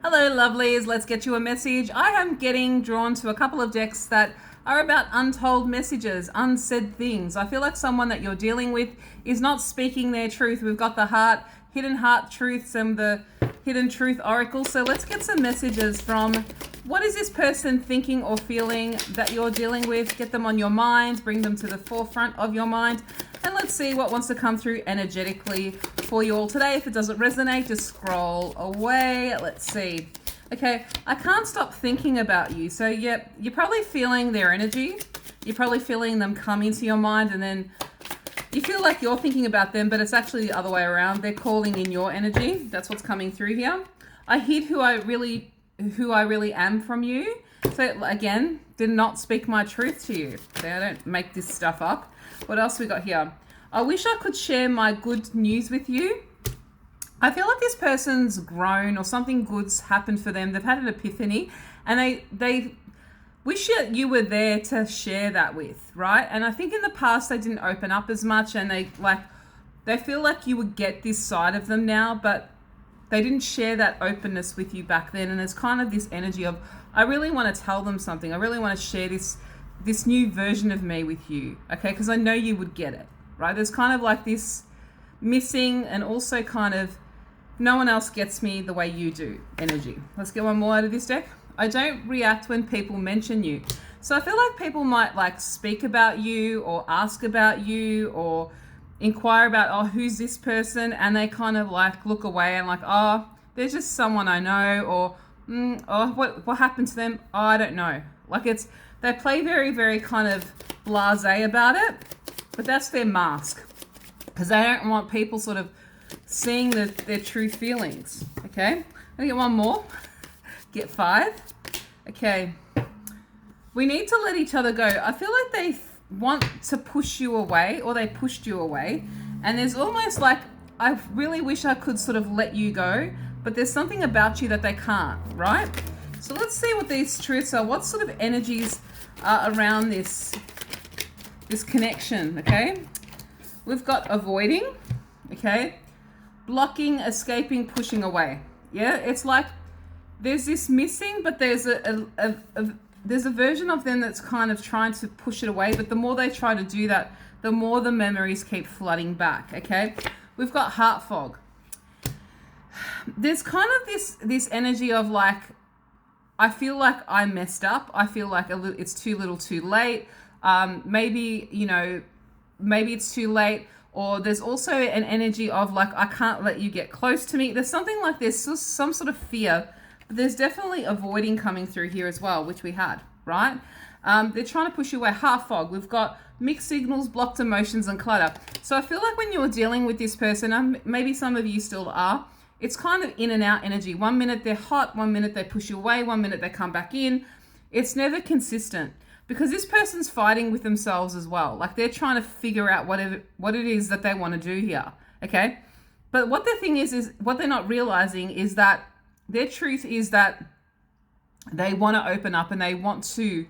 Hello, lovelies. Let's get you a message. I am getting drawn to a couple of decks that are about untold messages, unsaid things. I feel like someone that you're dealing with is not speaking their truth. We've got the hidden heart truths and the hidden truth oracle. So let's get some messages from what is this person thinking or feeling that you're dealing with. Get them on your mind, bring them to the forefront of your mind. And let's see what wants to come through energetically for you all today. If it doesn't resonate, just scroll away. Let's see. Okay, I can't stop thinking about you. So yep, you're probably feeling their energy. You're probably feeling them come into your mind, and then you feel like you're thinking about them, but it's actually the other way around. They're calling in your energy. That's what's coming through here. I hid who I really am from you. So again, did not speak my truth to you. Okay, I don't make this stuff up. What else we got here? I wish I could share my good news with you. I feel like this person's grown or something good's happened for them. They've had an epiphany and they wish that you were there to share that with, right? And I think in the past they didn't open up as much, and they feel like you would get this side of them now, but they didn't share that openness with you back then. And there's kind of this energy of, I really want to tell them something. I really want to share this new version of me with you, okay? Because I know you would get it, right? There's kind of like this missing and also kind of no one else gets me the way you do energy. Let's get one more out of this deck. I don't react when people mention you. So I feel like people might like speak about you or ask about you or inquire about, oh, who's this person? And they kind of like look away and like, oh, they're just someone I know, or oh, what happened to them? Oh, I don't know. Like they play very, very kind of blasé about it, but that's their mask because they don't want people sort of seeing their true feelings. Okay, I'm gonna get one more. Get 5. Okay, we need to let each other go. I feel like they want to push you away, or they pushed you away, and there's almost like, I really wish I could sort of let you go, but there's something about you that they can't, right? So let's see what these truths are. What sort of energies are around this connection, okay? We've got avoiding, okay? Blocking, escaping, pushing away. Yeah, it's like there's this missing, but there's there's a version of them that's kind of trying to push it away, but the more they try to do that, the more the memories keep flooding back, okay? We've got heart fog. There's kind of this energy of like, I feel like I messed up. I feel like it's too little too late. Maybe it's too late. Or there's also an energy of like, I can't let you get close to me. There's something like there's some sort of fear, but there's definitely avoiding coming through here as well, which we had, right? They're trying to push you away. Heart fog. We've got mixed signals, blocked emotions, and clutter. So I feel like when you're dealing with this person, maybe some of you still are, it's kind of in and out energy. 1 minute they're hot, 1 minute they push you away, 1 minute they come back in. It's never consistent because this person's fighting with themselves as well. Like they're trying to figure out what it is that they want to do here, okay? But what the thing is what they're not realizing is that their truth is that they want to open up and they want to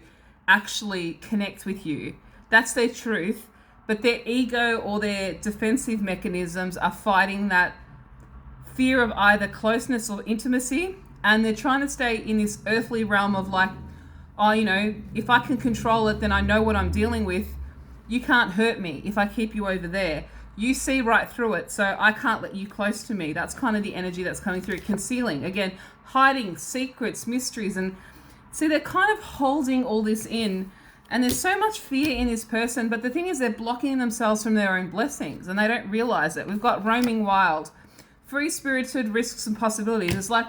actually connect with you. That's their truth. But their ego or their defensive mechanisms are fighting that fear of either closeness or intimacy, and they're trying to stay in this earthly realm of like, oh, if I can control it, then I know what I'm dealing with. You can't hurt me if I keep you over there. You see right through it, so I can't let you close to me. That's kind of the energy that's coming through. Concealing, again, hiding, secrets, mysteries, and see, they're kind of holding all this in, and there's so much fear in this person, but the thing is they're blocking themselves from their own blessings, and they don't realize it. We've got roaming wild, free-spirited, risks and possibilities. It's like,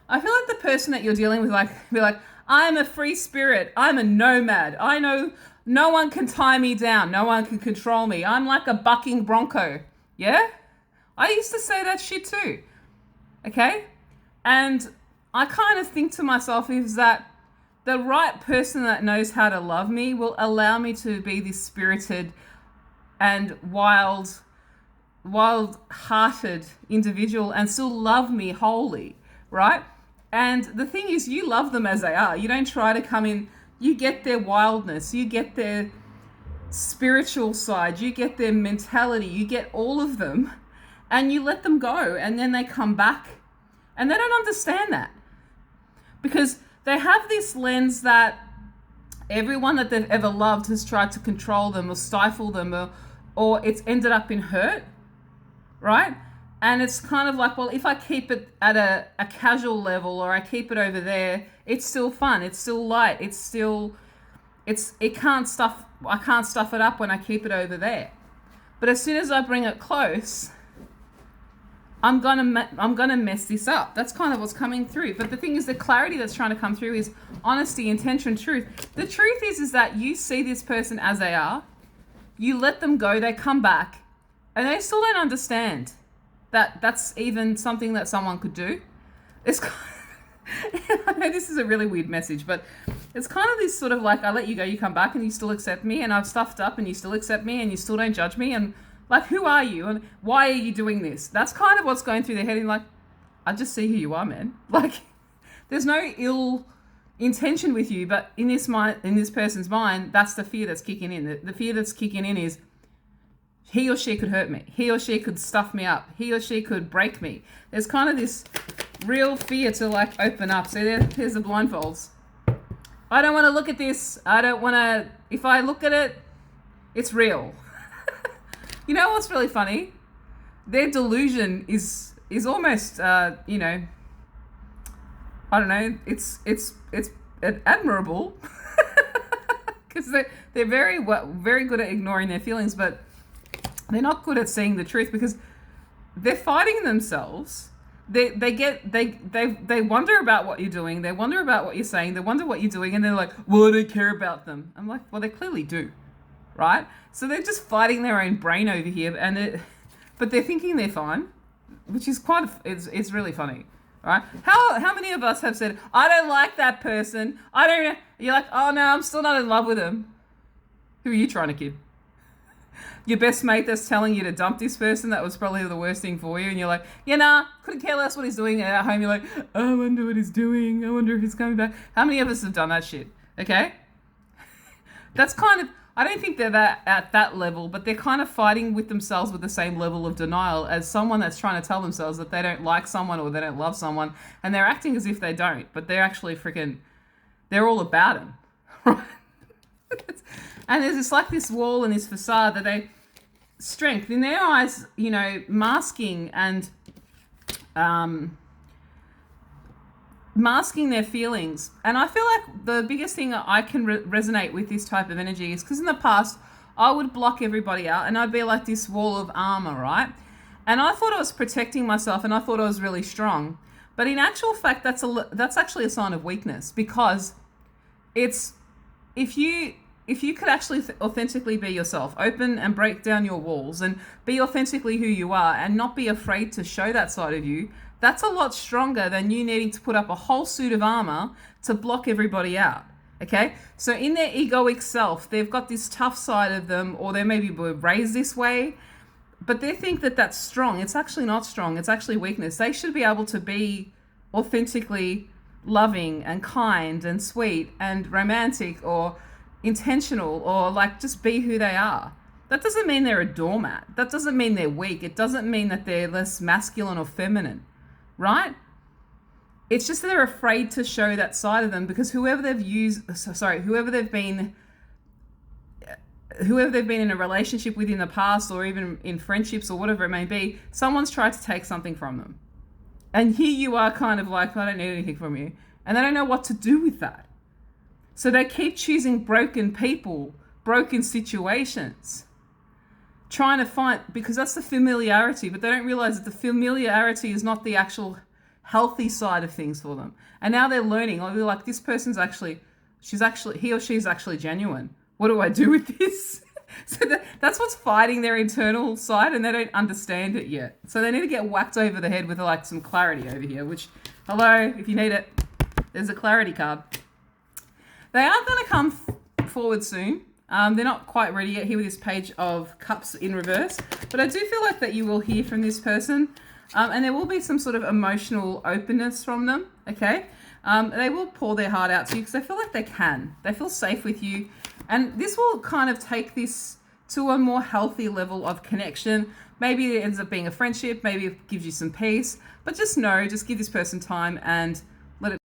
I feel like the person that you're dealing with, be like, I'm a free spirit. I'm a nomad. I know no one can tie me down. No one can control me. I'm like a bucking bronco. Yeah? I used to say that shit too. Okay? And I kind of think to myself is that the right person that knows how to love me will allow me to be this spirited and wild-hearted individual and still love me wholly, right? And the thing is, you love them as they are. You don't try to come in. You get their wildness. You get their spiritual side. You get their mentality. You get all of them. And you let them go. And then they come back. And they don't understand that. because they have this lens that everyone that they've ever loved has tried to control them or stifle them, or it's ended up in hurt, right? And it's kind of like, well, if I keep it at a casual level, or I keep it over there, it's still fun, it's still light, I can't stuff it up when I keep it over there. But as soon as I bring it close, I'm gonna mess this up. That's kind of what's coming through. But the thing is, the clarity that's trying to come through is honesty, intention, truth. The truth is that you see this person as they are, you let them go, they come back, and they still don't understand that that's even something that someone could do. It's I know this is a really weird message, but it's kind of this sort of like, I let you go, you come back, and you still accept me, and I've stuffed up, and you still accept me, and you still don't judge me, and like, who are you, and why are you doing this? That's kind of what's going through their head, and like, I just see who you are, man. Like, there's no ill intention with you, but in this person's mind, that's the fear that's kicking in. The fear that's kicking in is, he or she could hurt me. He or she could stuff me up. He or she could break me. There's kind of this real fear to like open up. So here's the blindfolds. I don't want to look at this. I don't want to, if I look at it, it's real. You know what's really funny? Their delusion is almost, I don't know, it's admirable. Because they're very good at ignoring their feelings, but they're not good at seeing the truth, because they're fighting themselves. They wonder about what you're doing. They wonder about what you're saying. They wonder what you're doing, and they're like, well, I don't care about them. I'm like, well, they clearly do, right? So they're just fighting their own brain over here, but they're thinking they're fine, which is it's really funny, right? How many of us have said, I don't like that person. I don't. You're like, oh no, I'm still not in love with him. Who are you trying to kid? Your best mate that's telling you to dump this person, that was probably the worst thing for you, and you're like, yeah, nah, couldn't care less what he's doing. And at home, you're like, oh, I wonder what he's doing. I wonder if he's coming back. How many of us have done that shit? Okay? That's kind of, I don't think they're at that level, but they're kind of fighting with themselves with the same level of denial as someone that's trying to tell themselves that they don't like someone or they don't love someone, and they're acting as if they don't, but they're actually they're all about him, right? And there's this wall and this facade that strength in their eyes, masking and masking their feelings. And I feel like the biggest thing that I can resonate with this type of energy is because in the past, I would block everybody out and I'd be like this wall of armor, right? And I thought I was protecting myself and I thought I was really strong. But in actual fact, that's actually a sign of weakness, because it's, if you could actually authentically be yourself, open and break down your walls and be authentically who you are and not be afraid to show that side of you, that's a lot stronger than you needing to put up a whole suit of armor to block everybody out, okay? So in their egoic self, they've got this tough side of them, or they maybe were raised this way, but they think that that's strong. It's actually not strong. It's actually weakness. They should be able to be authentically loving and kind and sweet and romantic or intentional, or like just be who they are. That doesn't mean they're a doormat. That doesn't mean they're weak. It doesn't mean that they're less masculine or feminine, right? It's just that they're afraid to show that side of them, because whoever they've been in a relationship with in the past, or even in friendships or whatever it may be, someone's tried to take something from them. And here you are kind of like, I don't need anything from you. And they don't know what to do with that. So they keep choosing broken people, broken situations, trying to find, because that's the familiarity, but they don't realize that the familiarity is not the actual healthy side of things for them. And now they're learning, they're like, this person's he or she's actually genuine. What do I do with this? So that's what's fighting their internal side, and they don't understand it yet. So they need to get whacked over the head with like some clarity over here, which, hello, if you need it, there's a clarity card. They are going to come forward soon. They're not quite ready yet here with this Page of Cups in reverse, but I do feel like that you will hear from this person, and there will be some sort of emotional openness from them, okay? They will pour their heart out to you because they feel like they can. They feel safe with you, and this will kind of take this to a more healthy level of connection. Maybe it ends up being a friendship, maybe it gives you some peace, but just give this person time and let it